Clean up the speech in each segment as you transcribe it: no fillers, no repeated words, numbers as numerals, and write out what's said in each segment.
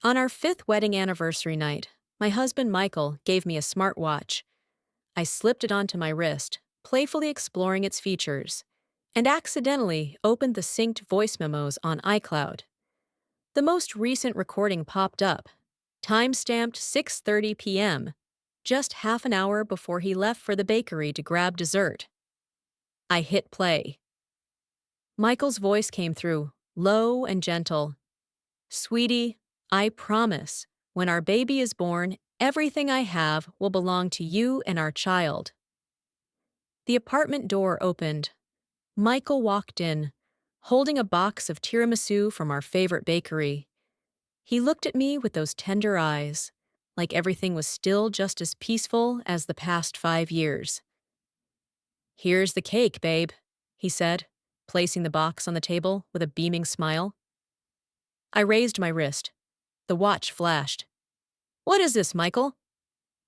On our fifth wedding anniversary night, my husband Michael gave me a smartwatch. I slipped it onto my wrist, playfully exploring its features, and accidentally opened the synced voice memos on iCloud. The most recent recording popped up, time-stamped 6:30 p.m., just half an hour before he left for the bakery to grab dessert. I hit play. Michael's voice came through, low and gentle. "Sweetie, I promise, when our baby is born, everything I have will belong to you and our child." The apartment door opened. Michael walked in, holding a box of tiramisu from our favorite bakery. He looked at me with those tender eyes, like everything was still just as peaceful as the past 5 years. "Here's the cake, babe," he said, placing the box on the table with a beaming smile. I raised my wrist. The watch flashed. "What is this, Michael?"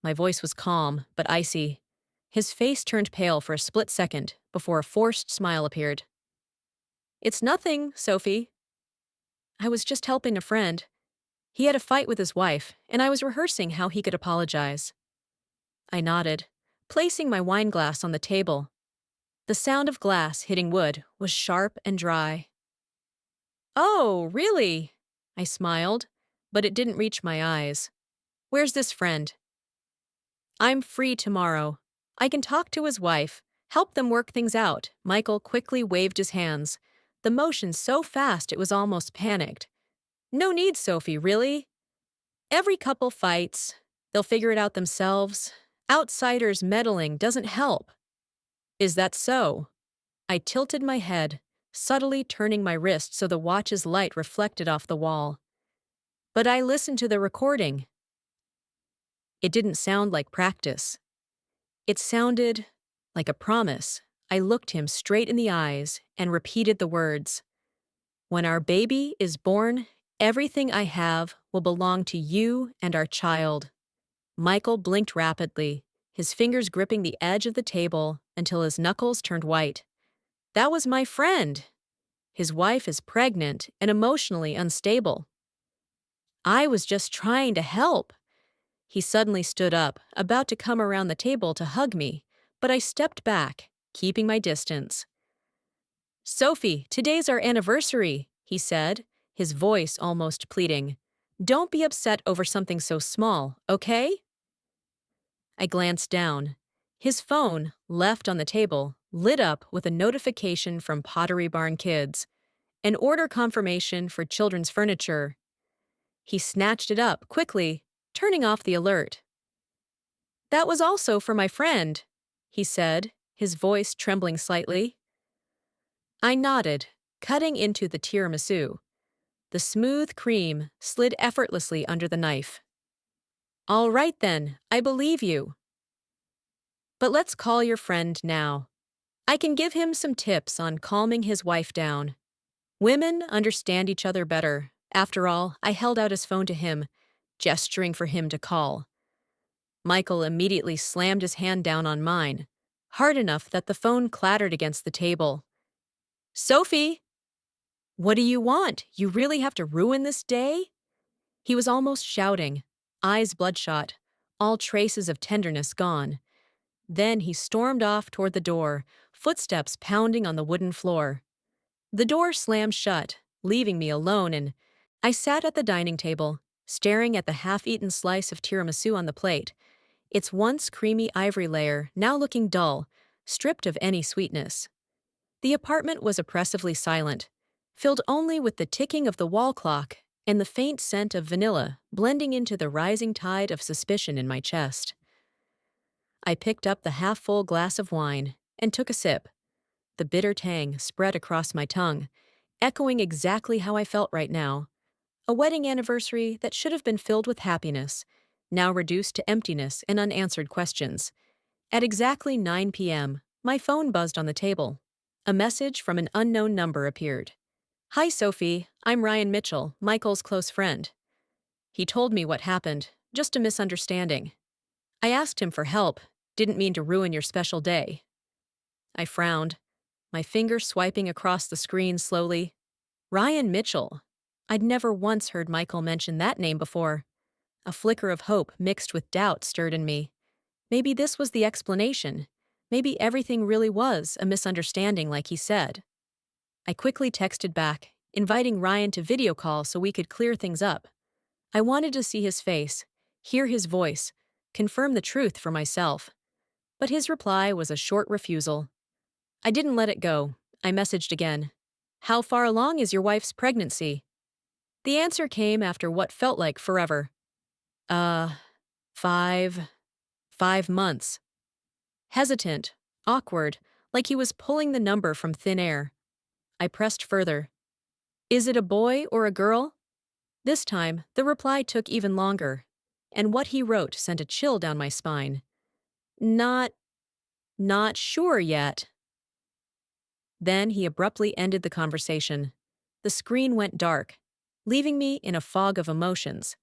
My voice was calm, but icy. His face turned pale for a split second before a forced smile appeared. "It's nothing, Sophie. I was just helping a friend. He had a fight with his wife, and I was rehearsing how he could apologize." I nodded, placing my wine glass on the table. The sound of glass hitting wood was sharp and dry. "Oh, really?" I smiled, but it didn't reach my eyes. "Where's this friend?" "I'm free tomorrow. I can talk to his wife, help them work things out." Michael quickly waved his hands, the motion so fast it was almost panicked. "No need, Sophie, really. Every couple fights. They'll figure it out themselves. Outsiders meddling doesn't help." "Is that so?" I tilted my head, subtly turning my wrist so the watch's light reflected off the wall. "But I listened to the recording." It didn't sound like practice. It sounded like a promise. I looked him straight in the eyes and repeated the words. "When our baby is born, everything I have will belong to you and our child." Michael blinked rapidly, his fingers gripping the edge of the table until his knuckles turned white. "That was my friend. His wife is pregnant and emotionally unstable." "I was just trying to help." He suddenly stood up, about to come around the table to hug me, but I stepped back, keeping my distance. "Sophie, today's our anniversary," he said, his voice almost pleading. "Don't be upset over something so small, okay?" I glanced down. His phone, left on the table, lit up with a notification from Pottery Barn Kids, an order confirmation for children's furniture. He snatched it up quickly, turning off the alert. "That was also for my friend," he said, his voice trembling slightly. I nodded, cutting into the tiramisu. The smooth cream slid effortlessly under the knife. "All right then, I believe you. But let's call your friend now. I can give him some tips on calming his wife down. Women understand each other better." After all, I held out his phone to him, gesturing for him to call. Michael immediately slammed his hand down on mine, hard enough that the phone clattered against the table. "Sophie! What do you want? You really have to ruin this day?" He was almost shouting, eyes bloodshot, all traces of tenderness gone. Then he stormed off toward the door, footsteps pounding on the wooden floor. The door slammed shut, leaving me alone, and I sat at the dining table, staring at the half-eaten slice of tiramisu on the plate, its once creamy ivory layer now looking dull, stripped of any sweetness. The apartment was oppressively silent, filled only with the ticking of the wall clock and the faint scent of vanilla blending into the rising tide of suspicion in my chest. I picked up the half-full glass of wine and took a sip. The bitter tang spread across my tongue, echoing exactly how I felt right now. A wedding anniversary that should have been filled with happiness, now reduced to emptiness and unanswered questions. At exactly 9 p.m., my phone buzzed on the table. A message from an unknown number appeared. "Hi, Sophie. I'm Ryan Mitchell, Michael's close friend. He told me what happened, just a misunderstanding. I asked him for help, didn't mean to ruin your special day." I frowned, my finger swiping across the screen slowly. Ryan Mitchell. I'd never once heard Michael mention that name before. A flicker of hope mixed with doubt stirred in me. Maybe this was the explanation. Maybe everything really was a misunderstanding like he said. I quickly texted back, inviting Ryan to video call so we could clear things up. I wanted to see his face, hear his voice, confirm the truth for myself. But his reply was a short refusal. I didn't let it go. I messaged again. How far along is your wife's pregnancy? The answer came after what felt like forever. Uh, 5 months. Hesitant, awkward, like he was pulling the number from thin air. I pressed further. Is it a boy or a girl? This time, the reply took even longer, and what he wrote sent a chill down my spine. Not sure yet. Then he abruptly ended the conversation. The screen went dark, leaving me in a fog of emotions.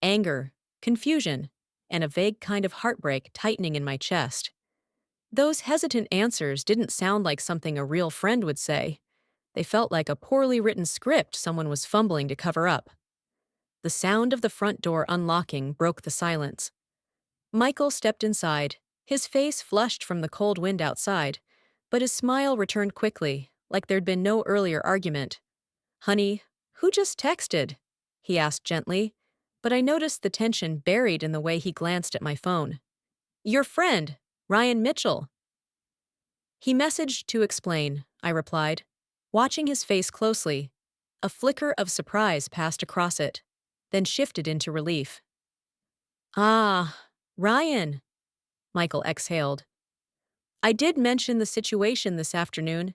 Anger, confusion, and a vague kind of heartbreak tightening in my chest. Those hesitant answers didn't sound like something a real friend would say. They felt like a poorly written script someone was fumbling to cover up. The sound of the front door unlocking broke the silence. Michael stepped inside, his face flushed from the cold wind outside, but his smile returned quickly, like there'd been no earlier argument. Honey, who just texted? He asked gently, but I noticed the tension buried in the way he glanced at my phone. Your friend, Ryan Mitchell. He messaged to explain, I replied, watching his face closely. A flicker of surprise passed across it, then shifted into relief. Ah, Ryan, Michael exhaled. I did mention the situation this afternoon.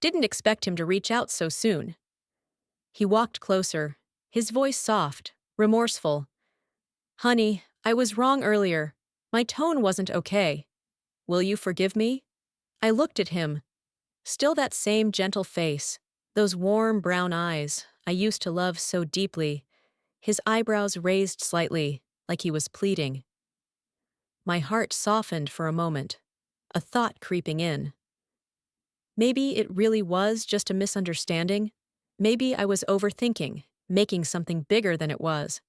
Didn't expect him to reach out so soon. He walked closer, his voice soft, remorseful. Honey, I was wrong earlier. My tone wasn't okay. Will you forgive me? I looked at him. Still that same gentle face, those warm brown eyes I used to love so deeply, his eyebrows raised slightly, like he was pleading. My heart softened for a moment, a thought creeping in. Maybe it really was just a misunderstanding. Maybe I was overthinking, making something bigger than it was.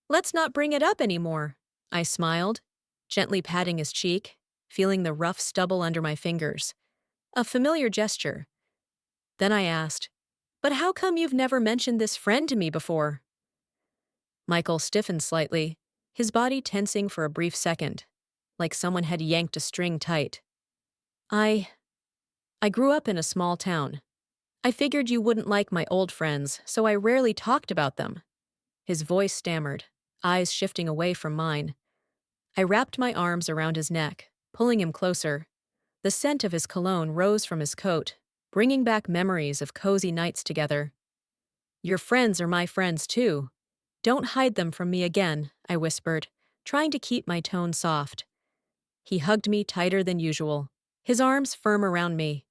Let's not bring it up anymore, I smiled, gently patting his cheek, feeling the rough stubble under my fingers. A familiar gesture. Then I asked, but how come you've never mentioned this friend to me before? Michael stiffened slightly, his body tensing for a brief second, like someone had yanked a string tight. I grew up in a small town. I figured you wouldn't like my old friends, so I rarely talked about them. His voice stammered, eyes shifting away from mine. I wrapped my arms around his neck, pulling him closer. The scent of his cologne rose from his coat, bringing back memories of cozy nights together. Your friends are my friends too. Don't hide them from me again, I whispered, trying to keep my tone soft. He hugged me tighter than usual, his arms firm around me.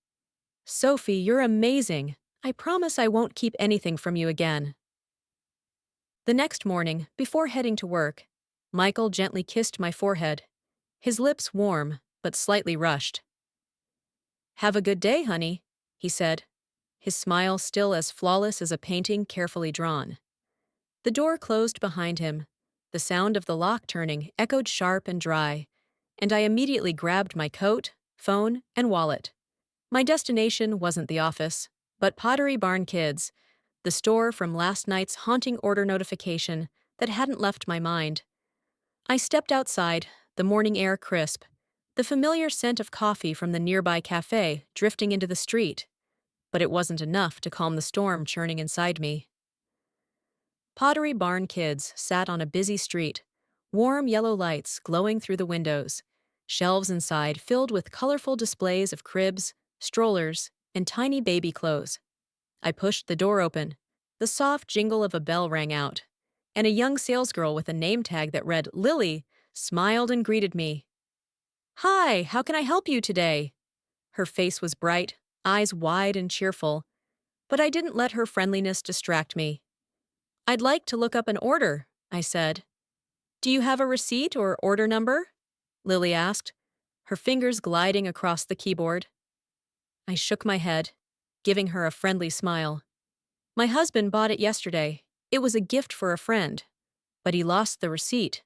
Sophie, you're amazing. I promise I won't keep anything from you again. The next morning, before heading to work, Michael gently kissed my forehead, his lips warm, but slightly rushed. Have a good day, honey, he said, his smile still as flawless as a painting carefully drawn. The door closed behind him. The sound of the lock turning echoed sharp and dry, and I immediately grabbed my coat, phone, and wallet. My destination wasn't the office, but Pottery Barn Kids, the store from last night's haunting order notification that hadn't left my mind. I stepped outside, the morning air crisp, the familiar scent of coffee from the nearby cafe drifting into the street, but it wasn't enough to calm the storm churning inside me. Pottery Barn Kids sat on a busy street, warm yellow lights glowing through the windows, shelves inside filled with colorful displays of cribs, strollers, and tiny baby clothes. I pushed the door open. The soft jingle of a bell rang out, and a young salesgirl with a name tag that read Lily smiled and greeted me. Hi, how can I help you today? Her face was bright, eyes wide and cheerful, but I didn't let her friendliness distract me. I'd like to look up an order, I said. Do you have a receipt or order number? Lily asked, her fingers gliding across the keyboard. I shook my head, giving her a friendly smile. My husband bought it yesterday. It was a gift for a friend, but he lost the receipt.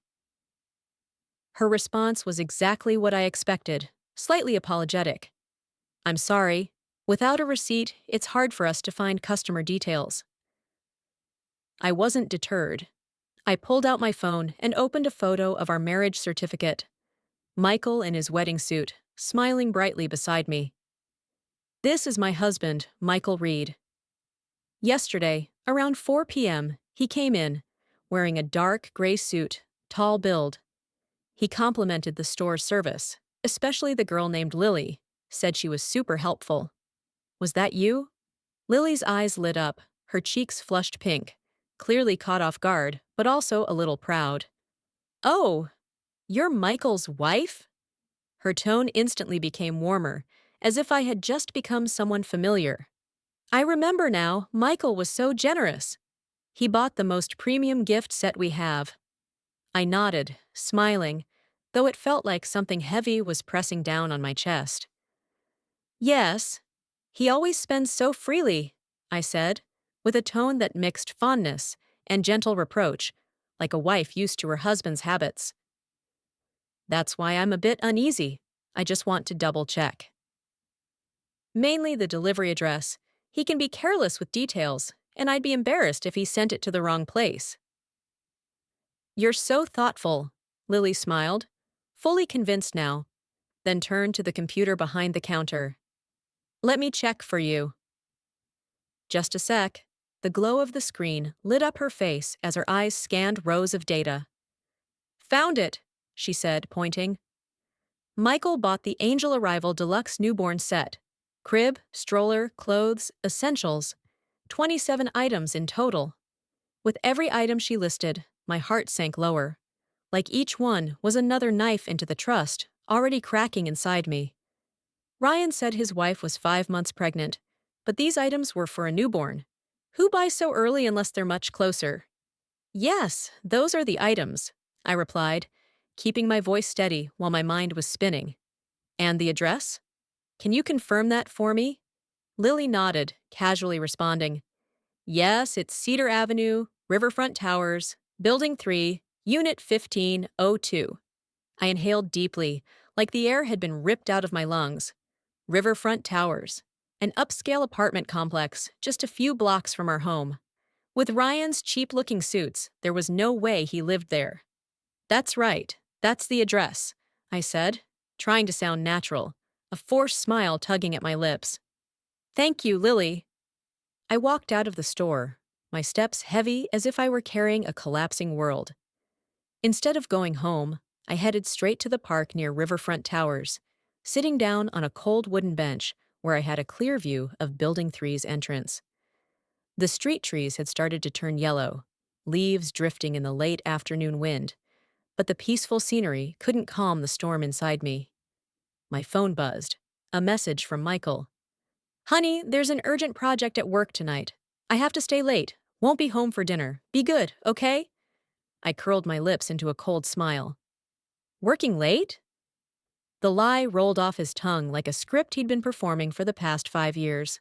Her response was exactly what I expected, slightly apologetic. I'm sorry. Without a receipt, it's hard for us to find customer details. I wasn't deterred. I pulled out my phone and opened a photo of our marriage certificate. Michael in his wedding suit, smiling brightly beside me. This is my husband, Michael Reed. Yesterday, around 4 p.m., he came in, wearing a dark gray suit, tall build. He complimented the store's service, especially the girl named Lily, said she was super helpful. Was that you? Lily's eyes lit up, her cheeks flushed pink, clearly caught off guard, but also a little proud. Oh, you're Michael's wife? Her tone instantly became warmer, as if I had just become someone familiar. I remember now, Michael was so generous. He bought the most premium gift set we have. I nodded, smiling, though it felt like something heavy was pressing down on my chest. Yes, he always spends so freely, I said, with a tone that mixed fondness and gentle reproach, like a wife used to her husband's habits. That's why I'm a bit uneasy. I just want to double check. Mainly the delivery address. He can be careless with details, and I'd be embarrassed if he sent it to the wrong place. You're so thoughtful, Lily smiled, fully convinced now, then turned to the computer behind the counter. Let me check for you. Just a sec. The glow of the screen lit up her face as her eyes scanned rows of data. Found it, she said, pointing. Michael bought the Angel Arrival Deluxe Newborn Set. Crib, stroller, clothes, essentials. 27 items in total. With every item she listed, my heart sank lower. Like each one was another knife into the trust, already cracking inside me. Ryan said his wife was 5 months pregnant, but these items were for a newborn. Who buys so early unless they're much closer? Yes, those are the items, I replied, keeping my voice steady while my mind was spinning. And the address? Can you confirm that for me? Lily nodded, casually responding. Yes, it's Cedar Avenue, Riverfront Towers, Building 3, Unit 1502. I inhaled deeply, like the air had been ripped out of my lungs. Riverfront Towers, an upscale apartment complex just a few blocks from our home. With Ryan's cheap-looking suits, there was no way he lived there. That's right, that's the address, I said, trying to sound natural, a forced smile tugging at my lips. Thank you, Lily. I walked out of the store, my steps heavy as if I were carrying a collapsing world. Instead of going home, I headed straight to the park near Riverfront Towers, sitting down on a cold wooden bench where I had a clear view of Building 3's entrance. The street trees had started to turn yellow, leaves drifting in the late afternoon wind, but the peaceful scenery couldn't calm the storm inside me. My phone buzzed. A message from Michael. Honey, there's an urgent project at work tonight. I have to stay late. Won't be home for dinner. Be good, okay? I curled my lips into a cold smile. Working late? The lie rolled off his tongue like a script he'd been performing for the past 5 years.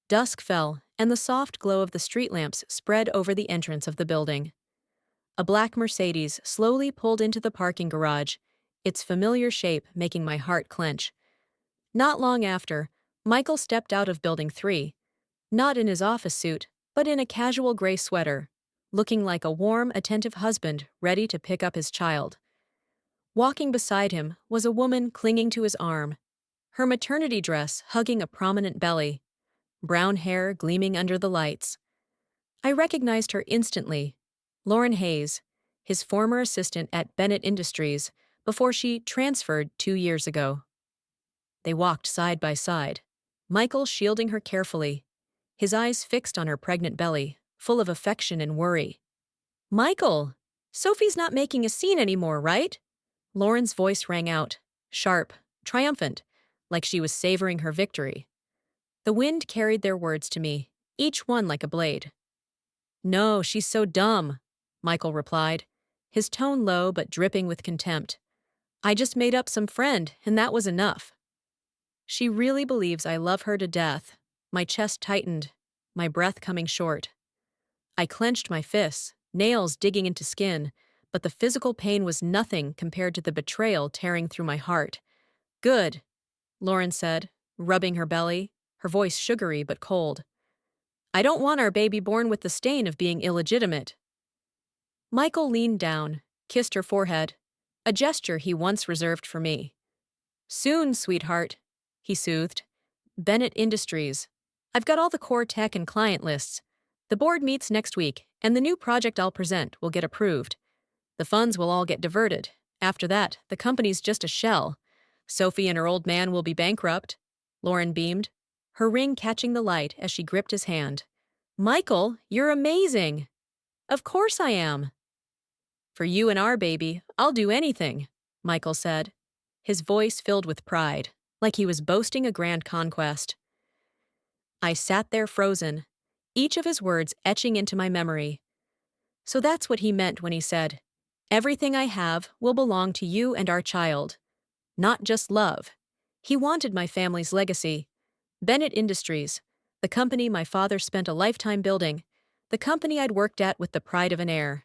Dusk fell, and the soft glow of the street lamps spread over the entrance of the building. A black Mercedes slowly pulled into the parking garage, its familiar shape making my heart clench. Not long after, Michael stepped out of Building 3, not in his office suit, but in a casual gray sweater, looking like a warm, attentive husband ready to pick up his child. Walking beside him was a woman clinging to his arm, her maternity dress hugging a prominent belly, brown hair gleaming under the lights. I recognized her instantly. Lauren Hayes, his former assistant at Bennett Industries, before she transferred 2 years ago. They walked side by side, Michael shielding her carefully, his eyes fixed on her pregnant belly, full of affection and worry. Michael, Sophie's not making a scene anymore, right? Lauren's voice rang out, sharp, triumphant, like she was savoring her victory. The wind carried their words to me, each one like a blade. No, she's so dumb, Michael replied, his tone low but dripping with contempt. I just made up some friend, and that was enough. She really believes I love her to death. My chest tightened, my breath coming short. I clenched my fists, nails digging into skin, but the physical pain was nothing compared to the betrayal tearing through my heart. Good, Lauren said, rubbing her belly, her voice sugary but cold. I don't want our baby born with the stain of being illegitimate. Michael leaned down, kissed her forehead, a gesture he once reserved for me. Soon, sweetheart, he soothed. Bennett Industries. I've got all the core tech and client lists. The board meets next week, and the new project I'll present will get approved. The funds will all get diverted. After that, the company's just a shell. Sophie and her old man will be bankrupt. Lauren beamed, her ring catching the light as she gripped his hand. Michael, you're amazing. Of course I am. For you and our baby, I'll do anything, Michael said, his voice filled with pride, like he was boasting a grand conquest. I sat there frozen, each of his words etching into my memory. So that's what he meant when he said, everything I have will belong to you and our child. Not just love. He wanted my family's legacy. Bennett Industries, the company my father spent a lifetime building, the company I'd worked at with the pride of an heir.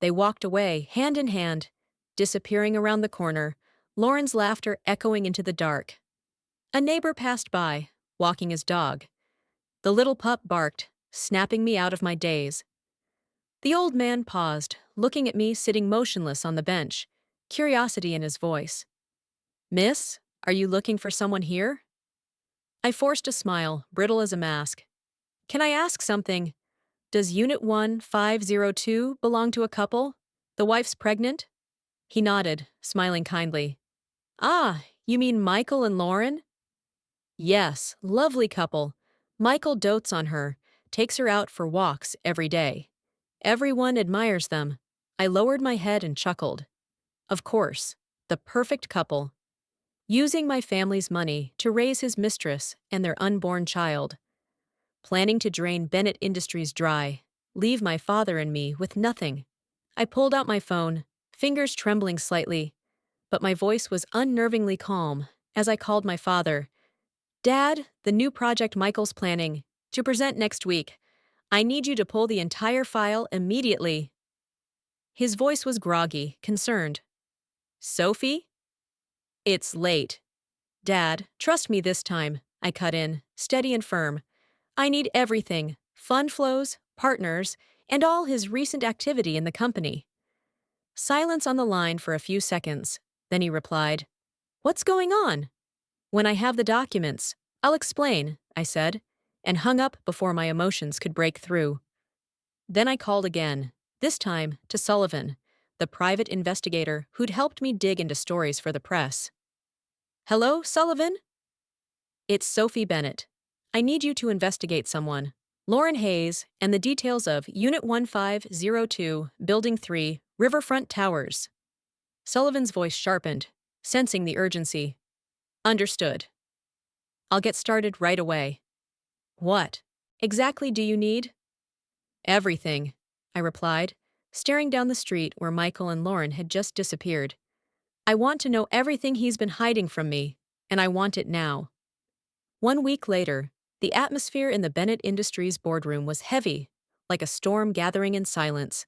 They walked away, hand in hand, disappearing around the corner, Lauren's laughter echoing into the dark. A neighbor passed by, walking his dog. The little pup barked, snapping me out of my daze. The old man paused, looking at me sitting motionless on the bench, curiosity in his voice. Miss, are you looking for someone here? I forced a smile, brittle as a mask. Can I ask something? Does Unit 1502 belong to a couple? The wife's pregnant? He nodded, smiling kindly. Ah, you mean Michael and Lauren? Yes, lovely couple. Michael dotes on her, takes her out for walks every day. Everyone admires them. I lowered my head and chuckled. Of course, the perfect couple. Using my family's money to raise his mistress and their unborn child. Planning to drain Bennett Industries dry, leave my father and me with nothing. I pulled out my phone, fingers trembling slightly, but my voice was unnervingly calm as I called my father. Dad, the new project Michael's planning, to present next week. I need you to pull the entire file immediately. His voice was groggy, concerned. Sophie? It's late. Dad, trust me this time, I cut in, steady and firm. I need everything, fund flows, partners, and all his recent activity in the company. Silence on the line for a few seconds. Then he replied, What's going on? When I have the documents, I'll explain, I said, and hung up before my emotions could break through. Then I called again, this time to Sullivan, the private investigator who'd helped me dig into stories for the press. Hello, Sullivan? It's Sophie Bennett. I need you to investigate someone, Lauren Hayes, and the details of Unit 1502, Building 3, Riverfront Towers. Sullivan's voice sharpened, sensing the urgency. Understood. I'll get started right away. What exactly do you need? Everything, I replied, staring down the street where Michael and Lauren had just disappeared. I want to know everything he's been hiding from me, and I want it now. 1 week later, the atmosphere in the Bennett Industries boardroom was heavy, like a storm gathering in silence.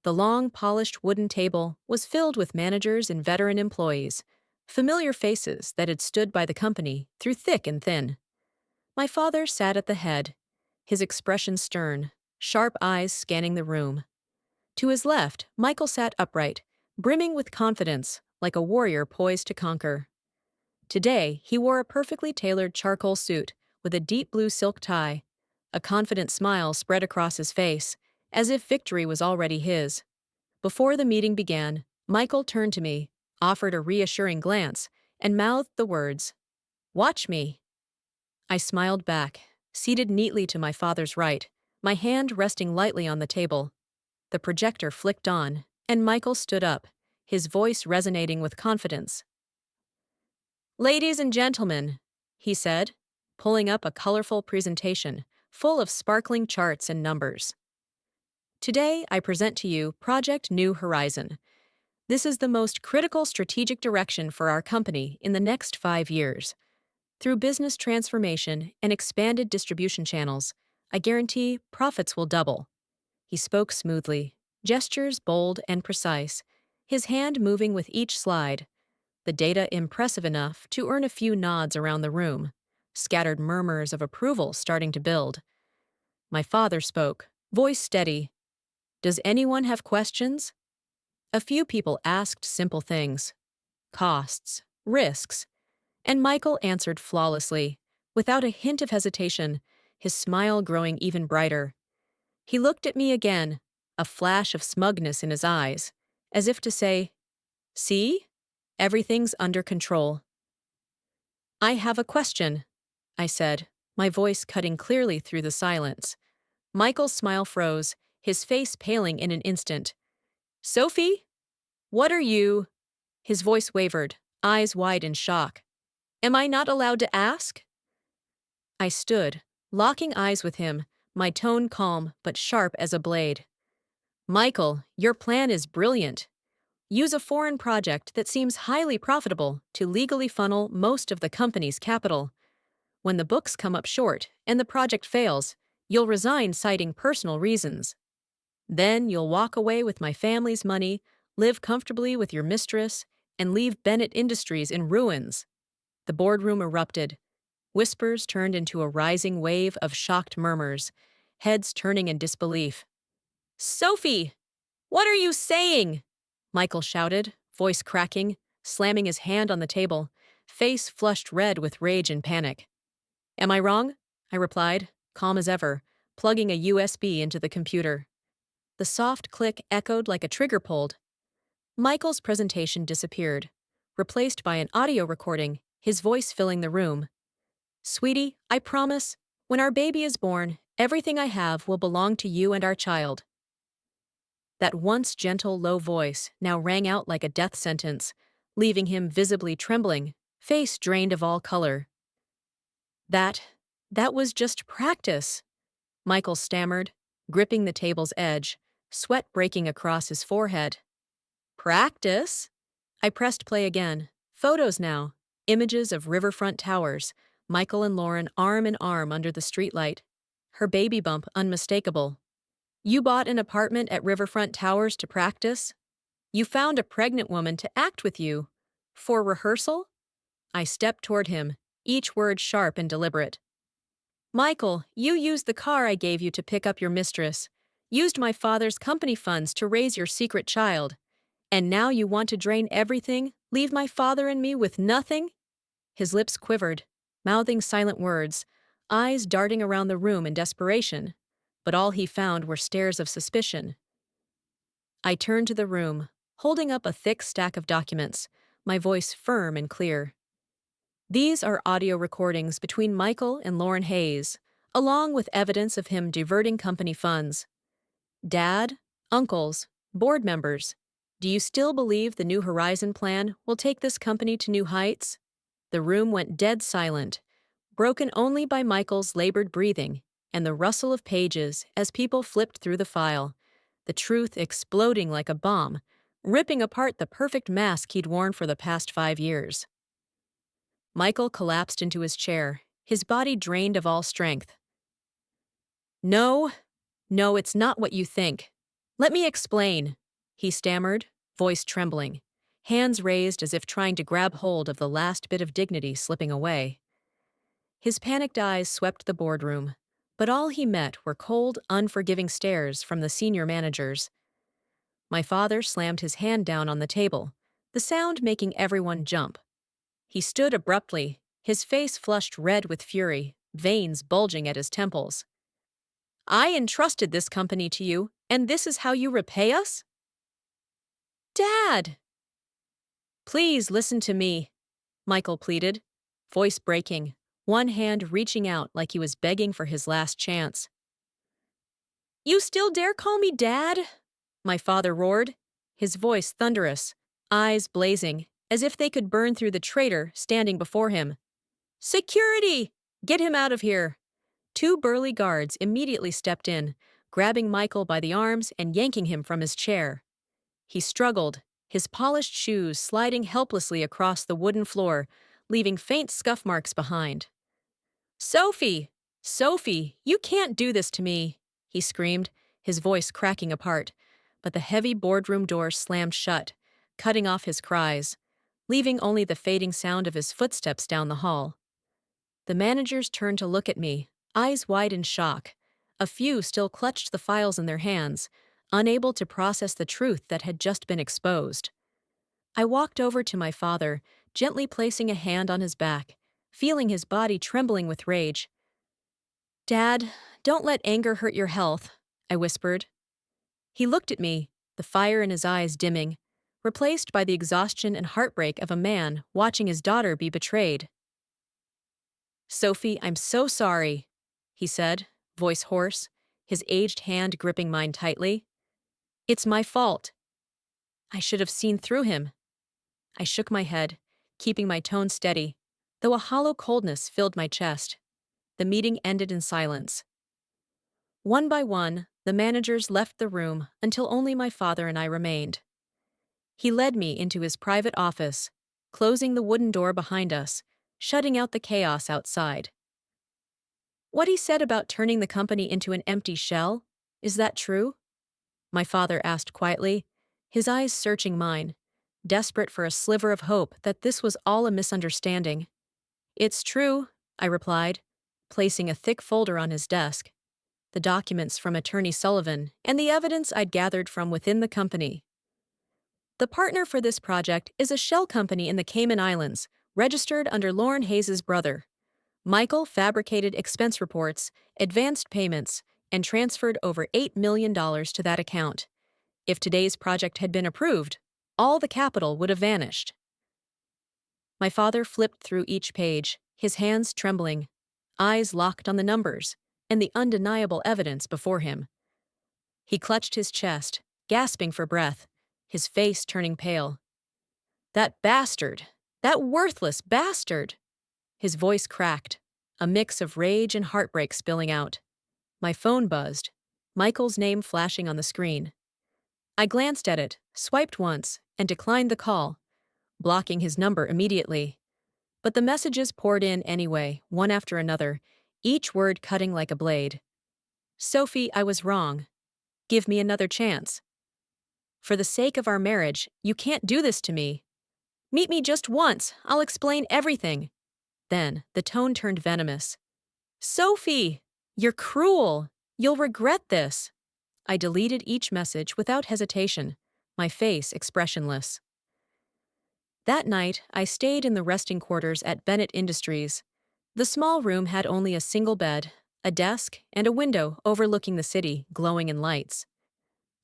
The long, polished wooden table was filled with managers and veteran employees, familiar faces that had stood by the company through thick and thin. My father sat at the head, his expression stern, sharp eyes scanning the room. To his left, Michael sat upright, brimming with confidence, like a warrior poised to conquer. Today, he wore a perfectly tailored charcoal suit with a deep blue silk tie. A confident smile spread across his face, as if victory was already his. Before the meeting began, Michael turned to me, offered a reassuring glance, and mouthed the words, "Watch me." I smiled back, seated neatly to my father's right, my hand resting lightly on the table. The projector flicked on, and Michael stood up, his voice resonating with confidence. Ladies and gentlemen, he said, pulling up a colorful presentation full of sparkling charts and numbers. Today, I present to you Project New Horizon. This is the most critical strategic direction for our company in the next 5 years. Through business transformation and expanded distribution channels, I guarantee profits will double. He spoke smoothly, gestures bold and precise, his hand moving with each slide, the data impressive enough to earn a few nods around the room, scattered murmurs of approval starting to build. My father spoke, voice steady. Does anyone have questions? A few people asked simple things. Costs, risks, and Michael answered flawlessly, without a hint of hesitation, his smile growing even brighter. He looked at me again, a flash of smugness in his eyes, as if to say, See? Everything's under control. I have a question, I said, my voice cutting clearly through the silence. Michael's smile froze, his face paling in an instant. Sophie? What are you? His voice wavered, eyes wide in shock. Am I not allowed to ask? I stood, locking eyes with him, my tone calm but sharp as a blade. Michael, your plan is brilliant. Use a foreign project that seems highly profitable to legally funnel most of the company's capital. When the books come up short and the project fails, you'll resign citing personal reasons. Then you'll walk away with my family's money, live comfortably with your mistress, and leave Bennett Industries in ruins. The boardroom erupted. Whispers turned into a rising wave of shocked murmurs, heads turning in disbelief. Sophie! What are you saying? Michael shouted, voice cracking, slamming his hand on the table, face flushed red with rage and panic. Am I wrong? I replied, calm as ever, plugging a USB into the computer. The soft click echoed like a trigger pulled. Michael's presentation disappeared, replaced by an audio recording, his voice filling the room. Sweetie, I promise, when our baby is born, everything I have will belong to you and our child. That once gentle, low voice now rang out like a death sentence, leaving him visibly trembling, face drained of all color. That was just practice, Michael stammered, gripping the table's edge, sweat breaking across his forehead. Practice? I pressed play again. Photos now. Images of riverfront towers, Michael and Lauren arm in arm under the streetlight. Her baby bump unmistakable. You bought an apartment at Riverfront Towers to practice? You found a pregnant woman to act with you. For rehearsal? I stepped toward him, each word sharp and deliberate. Michael, you used the car I gave you to pick up your mistress, used my father's company funds to raise your secret child, and now you want to drain everything, leave my father and me with nothing? His lips quivered, mouthing silent words, eyes darting around the room in desperation, but all he found were stares of suspicion. I turned to the room, holding up a thick stack of documents, my voice firm and clear. These are audio recordings between Michael and Lauren Hayes, along with evidence of him diverting company funds. Dad, uncles, board members, do you still believe the New Horizon plan will take this company to new heights? The room went dead silent, broken only by Michael's labored breathing and the rustle of pages as people flipped through the file, the truth exploding like a bomb, ripping apart the perfect mask he'd worn for the past 5 years. Michael collapsed into his chair, his body drained of all strength. No, it's not what you think. Let me explain, he stammered, voice trembling, hands raised as if trying to grab hold of the last bit of dignity slipping away. His panicked eyes swept the boardroom, but all he met were cold, unforgiving stares from the senior managers. My father slammed his hand down on the table, the sound making everyone jump. He stood abruptly, his face flushed red with fury, veins bulging at his temples. I entrusted this company to you, and this is how you repay us? Dad! Please listen to me, Michael pleaded, voice breaking, one hand reaching out like he was begging for his last chance. You still dare call me Dad? My father roared, his voice thunderous, eyes blazing, as if they could burn through the traitor standing before him. Security! Get him out of here! 2 burly guards immediately stepped in, grabbing Michael by the arms and yanking him from his chair. He struggled, his polished shoes sliding helplessly across the wooden floor, leaving faint scuff marks behind. Sophie, you can't do this to me, he screamed, his voice cracking apart, but the heavy boardroom door slammed shut, cutting off his cries, leaving only the fading sound of his footsteps down the hall. The managers turned to look at me, eyes wide in shock. A few still clutched the files in their hands, unable to process the truth that had just been exposed. I walked over to my father, gently placing a hand on his back, feeling his body trembling with rage. "Dad, don't let anger hurt your health," I whispered. He looked at me, the fire in his eyes dimming, replaced by the exhaustion and heartbreak of a man watching his daughter be betrayed. "Sophie, I'm so sorry," he said, voice hoarse, his aged hand gripping mine tightly. "It's my fault. I should have seen through him." I shook my head, keeping my tone steady, though a hollow coldness filled my chest. The meeting ended in silence. One by one, the managers left the room until only my father and I remained. He led me into his private office, closing the wooden door behind us, shutting out the chaos outside. "What he said about turning the company into an empty shell, is that true?" My father asked quietly, his eyes searching mine, desperate for a sliver of hope that this was all a misunderstanding. "It's true," I replied, placing a thick folder on his desk, the documents from Attorney Sullivan and the evidence I'd gathered from within the company. "The partner for this project is a shell company in the Cayman Islands, registered under Lauren Hayes' brother. Michael fabricated expense reports, advanced payments, and transferred over $8 million to that account. If today's project had been approved, all the capital would have vanished." My father flipped through each page, his hands trembling, eyes locked on the numbers and the undeniable evidence before him. He clutched his chest, gasping for breath, his face turning pale. "That bastard! That worthless bastard!" His voice cracked, a mix of rage and heartbreak spilling out. My phone buzzed, Michael's name flashing on the screen. I glanced at it, swiped once, and declined the call, blocking his number immediately. But the messages poured in anyway, one after another, each word cutting like a blade. "Sophie, I was wrong. Give me another chance. For the sake of our marriage, you can't do this to me. Meet me just once, I'll explain everything." Then, the tone turned venomous. "Sophie, you're cruel. You'll regret this." I deleted each message without hesitation, my face expressionless. That night, I stayed in the resting quarters at Bennett Industries. The small room had only a single bed, a desk, and a window overlooking the city, glowing in lights.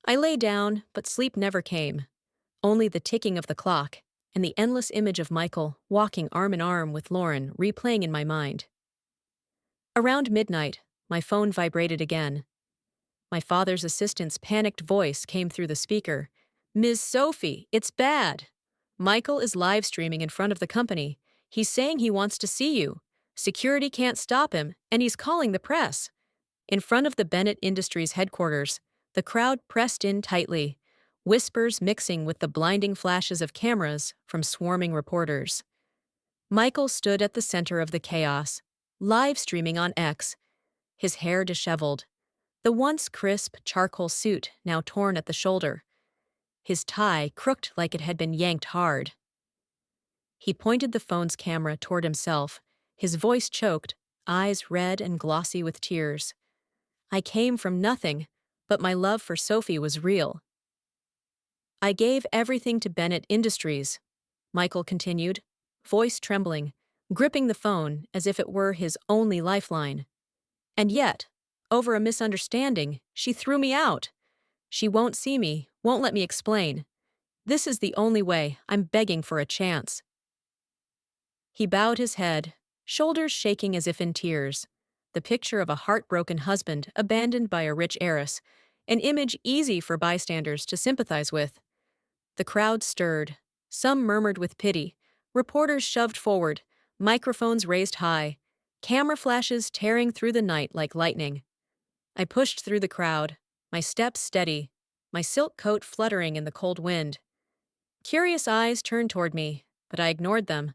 I lay down, but sleep never came. Only the ticking of the clock and the endless image of Michael walking arm in arm with Lauren replaying in my mind. Around midnight, my phone vibrated again. My father's assistant's panicked voice came through the speaker. "Ms. Sophie, it's bad. Michael is live streaming in front of the company. He's saying he wants to see you. Security can't stop him, and he's calling the press." In front of the Bennett Industries headquarters, the crowd pressed in tightly, whispers mixing with the blinding flashes of cameras from swarming reporters. Michael stood at the center of the chaos, live streaming on X, his hair disheveled, the once crisp charcoal suit now torn at the shoulder, his tie crooked like it had been yanked hard. He pointed the phone's camera toward himself, his voice choked, eyes red and glossy with tears. "I came from nothing, but my love for Sophie was real. I gave everything to Bennett Industries," Michael continued, voice trembling, gripping the phone as if it were his only lifeline. "And yet, over a misunderstanding, she threw me out. She won't see me, won't let me explain. This is the only way. I'm begging for a chance." He bowed his head, shoulders shaking as if in tears, the picture of a heartbroken husband abandoned by a rich heiress, an image easy for bystanders to sympathize with. The crowd stirred. Some murmured with pity. Reporters shoved forward, microphones raised high, camera flashes tearing through the night like lightning. I pushed through the crowd, my steps steady, my silk coat fluttering in the cold wind. Curious eyes turned toward me, but I ignored them,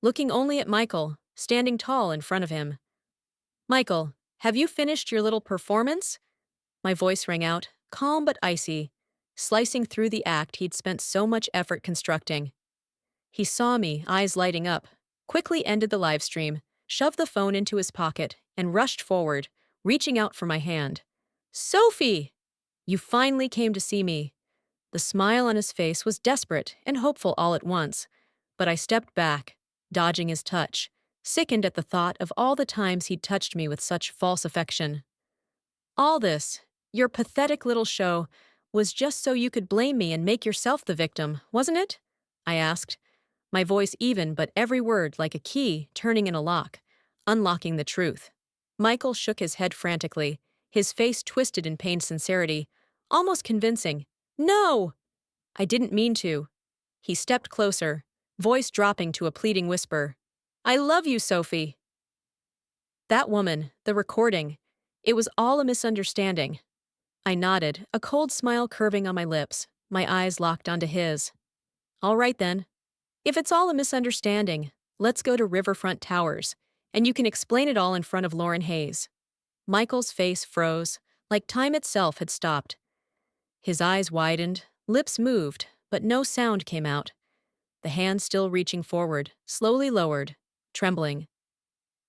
looking only at Michael, standing tall in front of him. "Michael, have you finished your little performance?" My voice rang out, calm but icy, slicing through the act he'd spent so much effort constructing. He saw me, eyes lighting up, quickly ended the live stream, shoved the phone into his pocket, and rushed forward, reaching out for my hand. Sophie! You finally came to see me. The smile on his face was desperate and hopeful all at once, but I stepped back, dodging his touch, sickened at the thought of all the times he'd touched me with such false affection. All this, your pathetic little show, was just so you could blame me and make yourself the victim, wasn't it? I asked, my voice even but every word like a key turning in a lock, unlocking the truth. Michael shook his head frantically, his face twisted in pained sincerity, almost convincing. No! I didn't mean to. He stepped closer, voice dropping to a pleading whisper. I love you, Sophie. That woman, the recording, it was all a misunderstanding. I nodded, a cold smile curving on my lips, my eyes locked onto his. All right then. If it's all a misunderstanding, let's go to Riverfront Towers, and you can explain it all in front of Lauren Hayes. Michael's face froze, like time itself had stopped. His eyes widened, lips moved, but no sound came out. The hand still reaching forward, slowly lowered, trembling.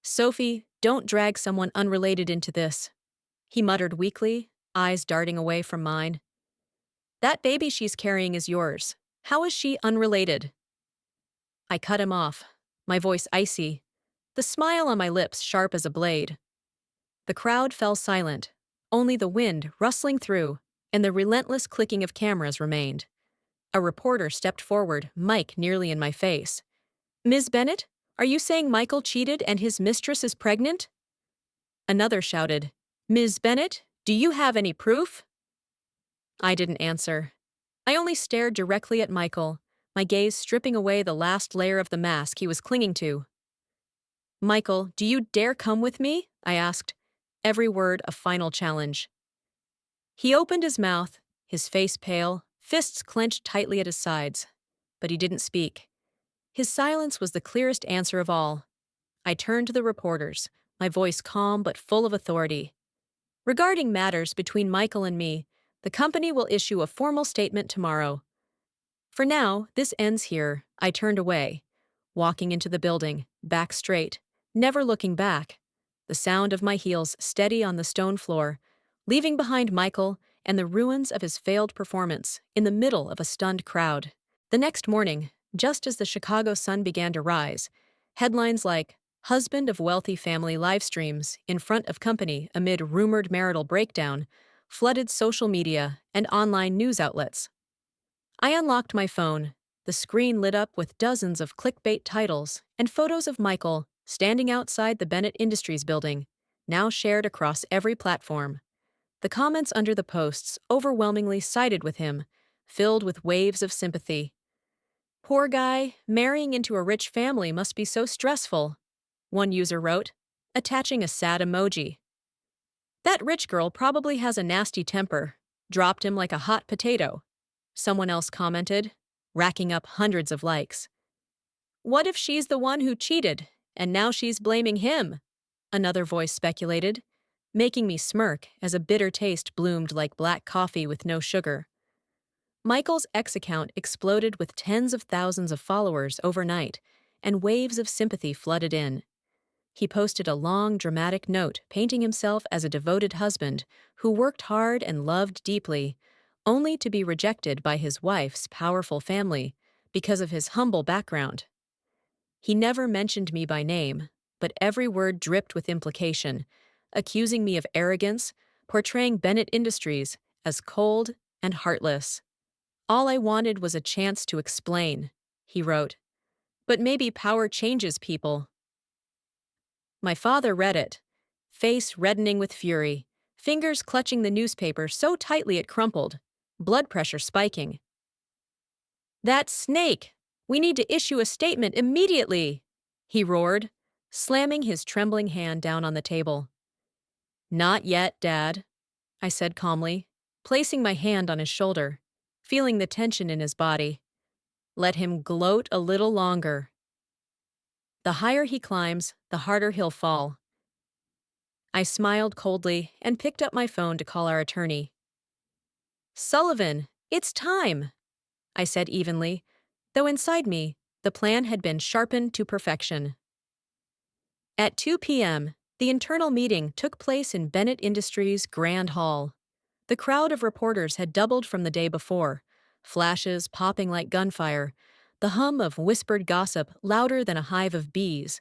Sophie, don't drag someone unrelated into this, he muttered weakly, eyes darting away from mine. That baby she's carrying is yours. How is she unrelated? I cut him off, my voice icy, the smile on my lips sharp as a blade. The crowd fell silent, only the wind rustling through, and the relentless clicking of cameras remained. A reporter stepped forward, mic nearly in my face. Ms. Bennett, are you saying Michael cheated and his mistress is pregnant? Another shouted, Ms. Bennett, do you have any proof? I didn't answer. I only stared directly at Michael, my gaze stripping away the last layer of the mask he was clinging to. Michael, do you dare come with me? I asked, every word a final challenge. He opened his mouth, his face pale, fists clenched tightly at his sides, but he didn't speak. His silence was the clearest answer of all. I turned to the reporters, my voice calm but full of authority. Regarding matters between Michael and me, the company will issue a formal statement tomorrow. For now, this ends here. I turned away, walking into the building, back straight, never looking back, the sound of my heels steady on the stone floor, leaving behind Michael and the ruins of his failed performance in the middle of a stunned crowd. The next morning, just as the Chicago sun began to rise, headlines like, Husband of Wealthy Family Livestreams in Front of Company Amid Rumored Marital Breakdown flooded social media and online news outlets. I unlocked my phone. The screen lit up with dozens of clickbait titles and photos of Michael standing outside the Bennett Industries building, now shared across every platform. The comments under the posts overwhelmingly sided with him, filled with waves of sympathy. Poor guy, marrying into a rich family must be so stressful, one user wrote, attaching a sad emoji. That rich girl probably has a nasty temper, dropped him like a hot potato, someone else commented, racking up hundreds of likes. What if she's the one who cheated, and now she's blaming him? Another voice speculated, making me smirk as a bitter taste bloomed like black coffee with no sugar. Michael's X account exploded with tens of thousands of followers overnight, and waves of sympathy flooded in. He posted a long, dramatic note painting himself as a devoted husband who worked hard and loved deeply, only to be rejected by his wife's powerful family because of his humble background. He never mentioned me by name, but every word dripped with implication, accusing me of arrogance, portraying Bennett Industries as cold and heartless. All I wanted was a chance to explain, he wrote. But maybe power changes people. My father read it, face reddening with fury, fingers clutching the newspaper so tightly it crumpled, blood pressure spiking. That snake! We need to issue a statement immediately, he roared, slamming his trembling hand down on the table. Not yet, Dad, I said calmly, placing my hand on his shoulder, feeling the tension in his body. Let him gloat a little longer. The higher he climbs, the harder he'll fall. I smiled coldly and picked up my phone to call our attorney. "Sullivan, it's time," I said evenly, though inside me, the plan had been sharpened to perfection. At 2 p.m., the internal meeting took place in Bennett Industries' Grand Hall. The crowd of reporters had doubled from the day before, flashes popping like gunfire, the hum of whispered gossip louder than a hive of bees.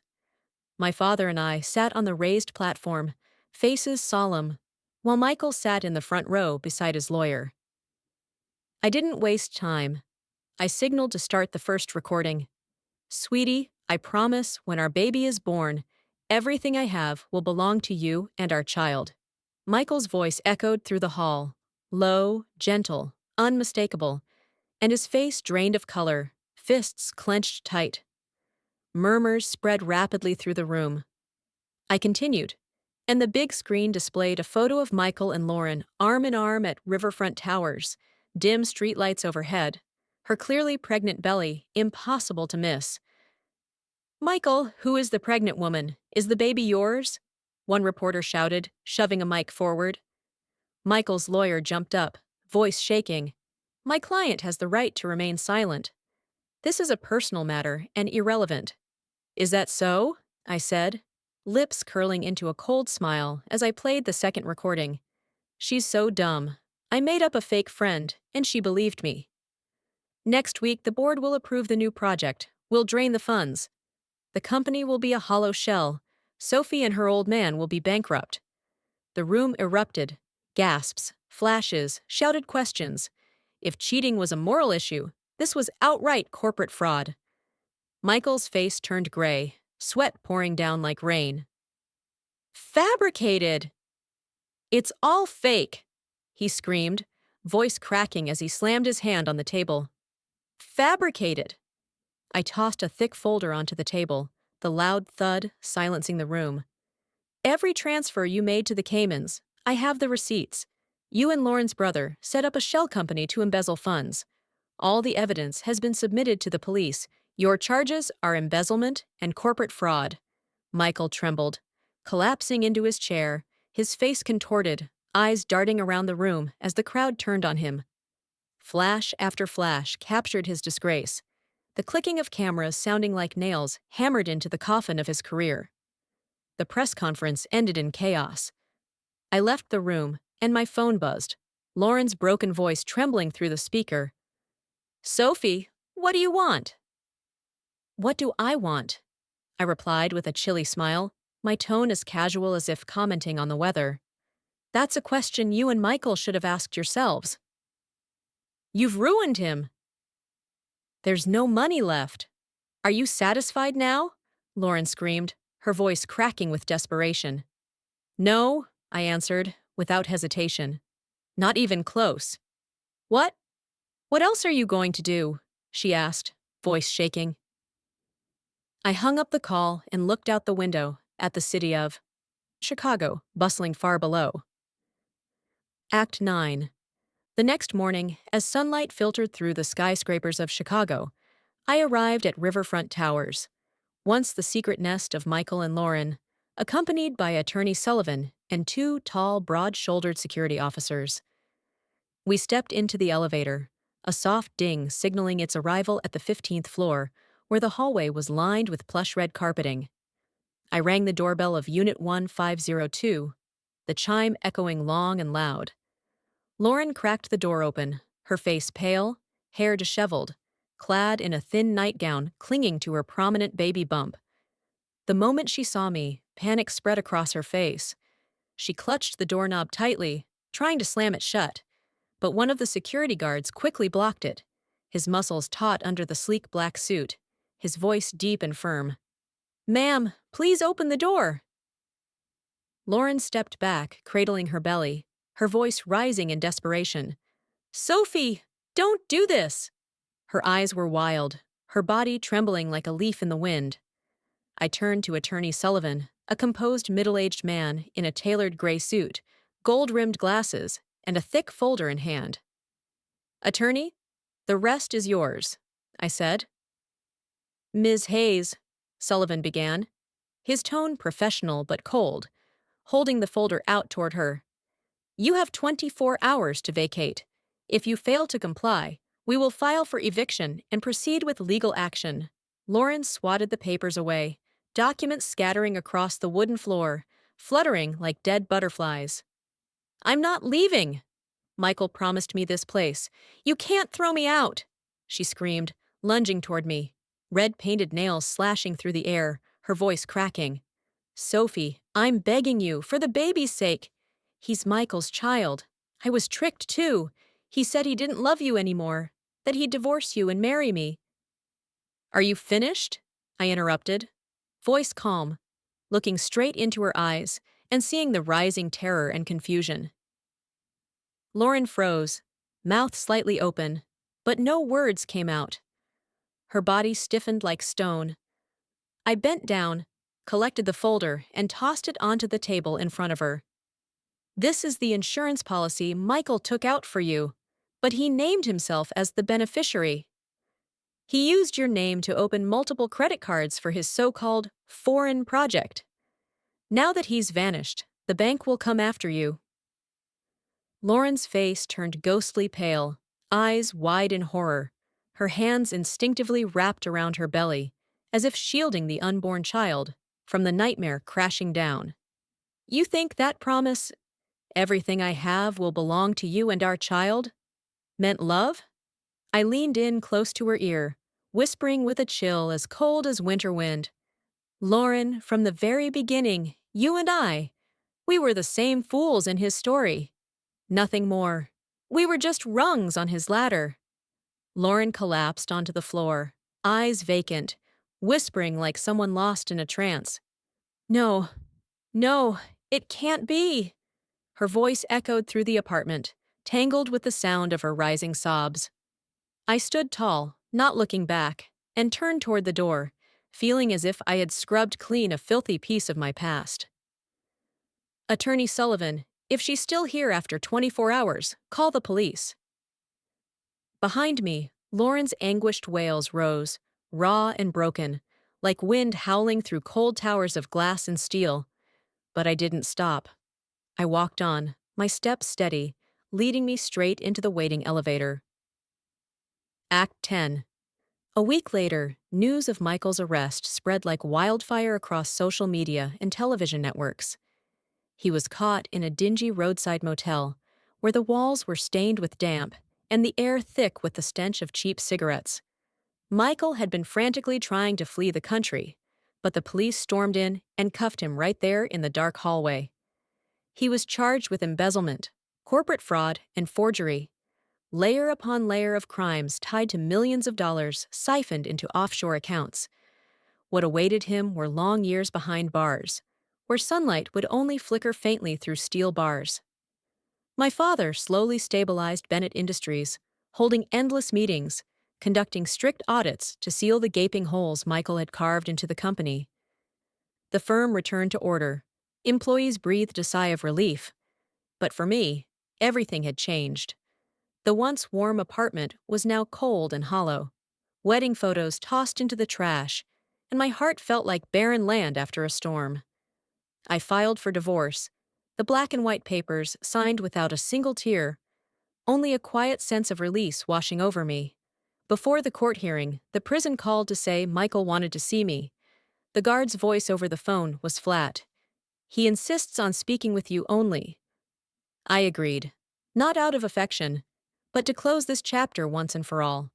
My father and I sat on the raised platform, faces solemn, while Michael sat in the front row beside his lawyer. I didn't waste time. I signaled to start the first recording. "Sweetie, I promise when our baby is born, everything I have will belong to you and our child." Michael's voice echoed through the hall, low, gentle, unmistakable, and his face drained of color, fists clenched tight. Murmurs spread rapidly through the room. I continued, and the big screen displayed a photo of Michael and Lauren arm in arm at Riverfront Towers, dim streetlights overhead, her clearly pregnant belly impossible to miss. "Michael, who is the pregnant woman? Is the baby yours?" one reporter shouted, shoving a mic forward. Michael's lawyer jumped up, voice shaking. "My client has the right to remain silent. This is a personal matter and irrelevant." "Is that so?" I said, lips curling into a cold smile as I played the second recording. "She's so dumb. I made up a fake friend, and she believed me. Next week, the board will approve the new project. We'll drain the funds. The company will be a hollow shell. Sophie and her old man will be bankrupt." The room erupted. Gasps, flashes, shouted questions. If cheating was a moral issue, this was outright corporate fraud. Michael's face turned gray, sweat pouring down like rain. "Fabricated! It's all fake!" he screamed, voice cracking as he slammed his hand on the table. "Fabricated!" I tossed a thick folder onto the table, the loud thud silencing the room. "Every transfer you made to the Caymans, I have the receipts. You and Lauren's brother set up a shell company to embezzle funds. All the evidence has been submitted to the police. Your charges are embezzlement and corporate fraud." Michael trembled, collapsing into his chair, his face contorted, eyes darting around the room as the crowd turned on him. Flash after flash captured his disgrace, the clicking of cameras sounding like nails hammered into the coffin of his career. The press conference ended in chaos. I left the room, and my phone buzzed, Lauren's broken voice trembling through the speaker. "Sophie, what do you want?" "What do I want?" I replied with a chilly smile, my tone as casual as if commenting on the weather. "That's a question you and Michael should have asked yourselves." "You've ruined him." "There's no money left." "Are you satisfied now?" Lauren screamed, her voice cracking with desperation. "No," I answered, without hesitation. "Not even close." "What? What else are you going to do?" she asked, voice shaking. I hung up the call and looked out the window at the city of Chicago, bustling far below. Act 9. The next morning, as sunlight filtered through the skyscrapers of Chicago, I arrived at Riverfront Towers, once the secret nest of Michael and Lauren, accompanied by Attorney Sullivan and two tall, broad-shouldered security officers. We stepped into the elevator, a soft ding signaling its arrival at the 15th floor, where the hallway was lined with plush red carpeting. I rang the doorbell of Unit 1502, the chime echoing long and loud. Lauren cracked the door open, her face pale, hair disheveled, clad in a thin nightgown clinging to her prominent baby bump. The moment she saw me, panic spread across her face. She clutched the doorknob tightly, trying to slam it shut, but one of the security guards quickly blocked it, his muscles taut under the sleek black suit, his voice deep and firm. "Ma'am, please open the door." Lauren stepped back, cradling her belly, her voice rising in desperation. "Sophie, don't do this!" Her eyes were wild, her body trembling like a leaf in the wind. I turned to Attorney Sullivan, a composed middle-aged man in a tailored gray suit, gold-rimmed glasses, and a thick folder in hand. "Attorney, the rest is yours," I said. "Ms. Hayes," Sullivan began, his tone professional but cold, holding the folder out toward her. You have 24 hours to vacate. If you fail to comply, we will file for eviction and proceed with legal action. Lauren swatted the papers away, documents scattering across the wooden floor, fluttering like dead butterflies. I'm not leaving! Michael promised me this place. You can't throw me out! She screamed, lunging toward me, red painted nails slashing through the air, her voice cracking. Sophie, I'm begging you, for the baby's sake. He's Michael's child. I was tricked, too. He said he didn't love you anymore, that he'd divorce you and marry me. Are you finished? I interrupted, voice calm, looking straight into her eyes and seeing the rising terror and confusion. Lauren froze, mouth slightly open, but no words came out. Her body stiffened like stone. I bent down, collected the folder, and tossed it onto the table in front of her. This is the insurance policy Michael took out for you, but he named himself as the beneficiary. He used your name to open multiple credit cards for his so-called foreign project. Now that he's vanished, the bank will come after you. Lauren's face turned ghostly pale, eyes wide in horror, her hands instinctively wrapped around her belly, as if shielding the unborn child from the nightmare crashing down. You think that promise, everything I have will belong to you and our child, meant love? I leaned in close to her ear, whispering with a chill as cold as winter wind. Lauren, from the very beginning, you and I, we were the same fools in his story. Nothing more. We were just rungs on his ladder. Lauren collapsed onto the floor, eyes vacant, whispering like someone lost in a trance. No, no, it can't be. Her voice echoed through the apartment, tangled with the sound of her rising sobs. I stood tall, not looking back, and turned toward the door, feeling as if I had scrubbed clean a filthy piece of my past. Attorney Sullivan, if she's still here after 24 hours, call the police. Behind me, Lauren's anguished wails rose, raw and broken, like wind howling through cold towers of glass and steel. But I didn't stop. I walked on, my steps steady, leading me straight into the waiting elevator. Act 10. A week later, news of Michael's arrest spread like wildfire across social media and television networks. He was caught in a dingy roadside motel, where the walls were stained with damp and the air thick with the stench of cheap cigarettes. Michael had been frantically trying to flee the country, but the police stormed in and cuffed him right there in the dark hallway. He was charged with embezzlement, corporate fraud, and forgery. Layer upon layer of crimes tied to millions of dollars siphoned into offshore accounts. What awaited him were long years behind bars, where sunlight would only flicker faintly through steel bars. My father slowly stabilized Bennett Industries, holding endless meetings, conducting strict audits to seal the gaping holes Michael had carved into the company. The firm returned to order. Employees breathed a sigh of relief. But for me, everything had changed. The once warm apartment was now cold and hollow, wedding photos tossed into the trash, and my heart felt like barren land after a storm. I filed for divorce, the black and white papers signed without a single tear, only a quiet sense of release washing over me. Before the court hearing, the prison called to say Michael wanted to see me. The guard's voice over the phone was flat. He insists on speaking with you only. I agreed, not out of affection, but to close this chapter once and for all.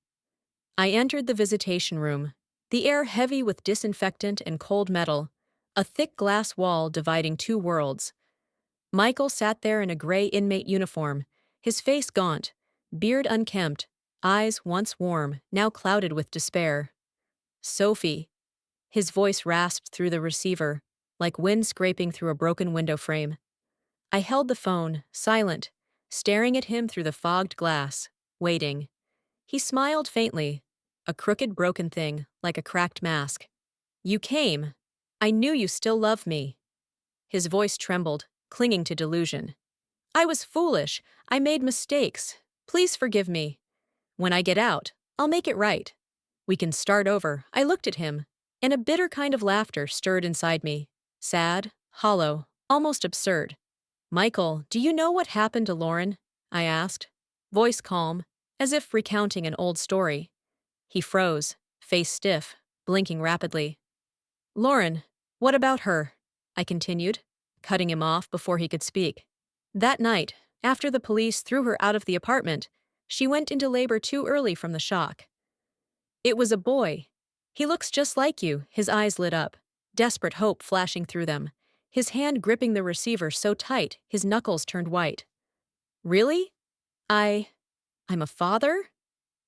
I entered the visitation room, the air heavy with disinfectant and cold metal, a thick glass wall dividing two worlds. Michael sat there in a gray inmate uniform, his face gaunt, beard unkempt, eyes once warm, now clouded with despair. Sophie. His voice rasped through the receiver, like wind scraping through a broken window frame. I held the phone, silent, staring at him through the fogged glass, waiting. He smiled faintly, a crooked broken thing, like a cracked mask. You came. I knew you still loved me. His voice trembled, clinging to delusion. I was foolish. I made mistakes. Please forgive me. When I get out, I'll make it right. We can start over. I looked at him, and a bitter kind of laughter stirred inside me. Sad, hollow, almost absurd. "Michael, do you know what happened to Lauren?" I asked, voice calm, as if recounting an old story. He froze, face stiff, blinking rapidly. "Lauren, what about her?" I continued, cutting him off before he could speak. "That night, after the police threw her out of the apartment, she went into labor too early from the shock. It was a boy. He looks just like you." His eyes lit up, desperate hope flashing through them, his hand gripping the receiver so tight his knuckles turned white. "Really? I... I'm a father?"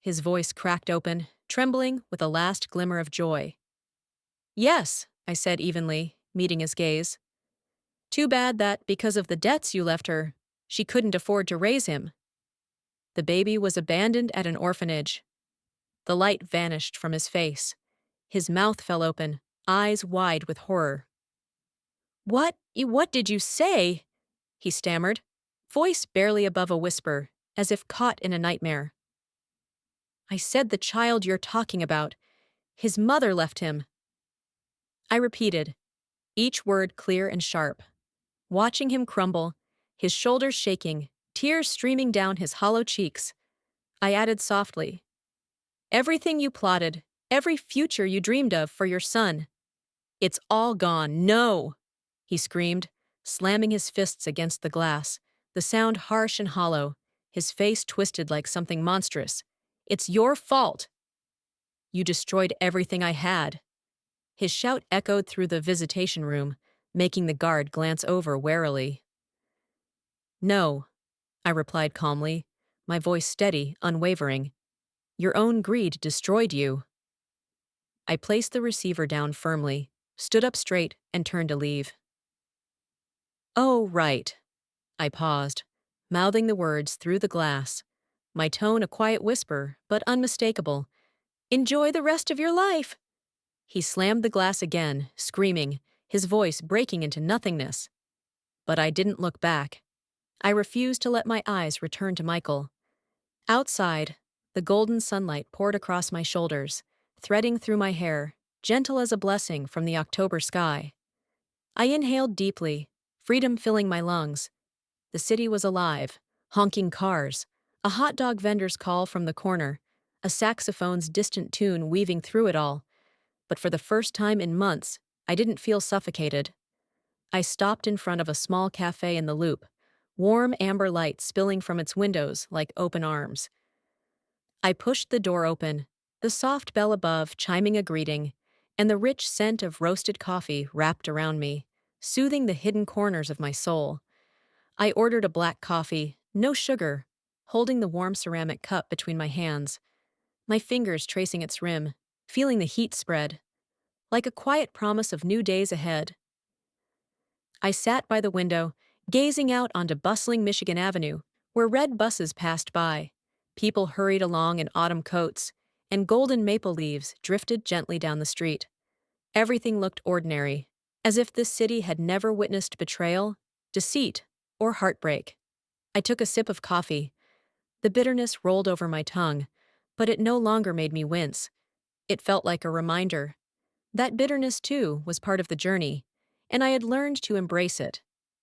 His voice cracked open, trembling with a last glimmer of joy. "Yes," I said evenly, meeting his gaze. "Too bad that, because of the debts you left her, she couldn't afford to raise him. The baby was abandoned at an orphanage." The light vanished from his face. His mouth fell open, eyes wide with horror. What did you say?" he stammered, voice barely above a whisper, as if caught in a nightmare. "I said the child you're talking about. His mother left him." I repeated, each word clear and sharp, watching him crumble, his shoulders shaking, tears streaming down his hollow cheeks. I added softly, "Everything you plotted, every future you dreamed of for your son. It's all gone. No!" he screamed, slamming his fists against the glass, the sound harsh and hollow, his face twisted like something monstrous. "It's your fault. You destroyed everything I had." His shout echoed through the visitation room, making the guard glance over warily. "No," I replied calmly, my voice steady, unwavering. "Your own greed destroyed you." I placed the receiver down firmly, stood up straight, and turned to leave. "Oh, right." I paused, mouthing the words through the glass, my tone a quiet whisper, but unmistakable. "Enjoy the rest of your life." He slammed the glass again, screaming, his voice breaking into nothingness. But I didn't look back. I refused to let my eyes return to Michael. Outside, the golden sunlight poured across my shoulders, threading through my hair, gentle as a blessing from the October sky. I inhaled deeply, freedom filling my lungs. The city was alive, honking cars, a hot dog vendor's call from the corner, a saxophone's distant tune weaving through it all. But for the first time in months, I didn't feel suffocated. I stopped in front of a small cafe in the Loop, warm amber light spilling from its windows like open arms. I pushed the door open, the soft bell above chiming a greeting, and the rich scent of roasted coffee wrapped around me, soothing the hidden corners of my soul. I ordered a black coffee, no sugar, holding the warm ceramic cup between my hands, my fingers tracing its rim, feeling the heat spread, like a quiet promise of new days ahead. I sat by the window, gazing out onto bustling Michigan Avenue, where red buses passed by. People hurried along in autumn coats, and golden maple leaves drifted gently down the street. Everything looked ordinary, as if this city had never witnessed betrayal, deceit, or heartbreak. I took a sip of coffee. The bitterness rolled over my tongue, but it no longer made me wince. It felt like a reminder. That bitterness, too, was part of the journey, and I had learned to embrace it.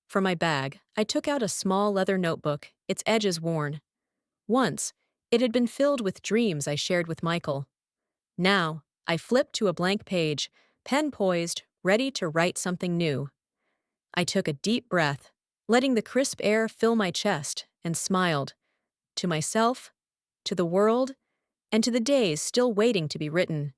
From my bag, I took out a small leather notebook, its edges worn. Once, it had been filled with dreams I shared with Michael. Now, I flipped to a blank page, pen poised, ready to write something new. I took a deep breath, letting the crisp air fill my chest, and smiled. To myself, to the world, and to the days still waiting to be written.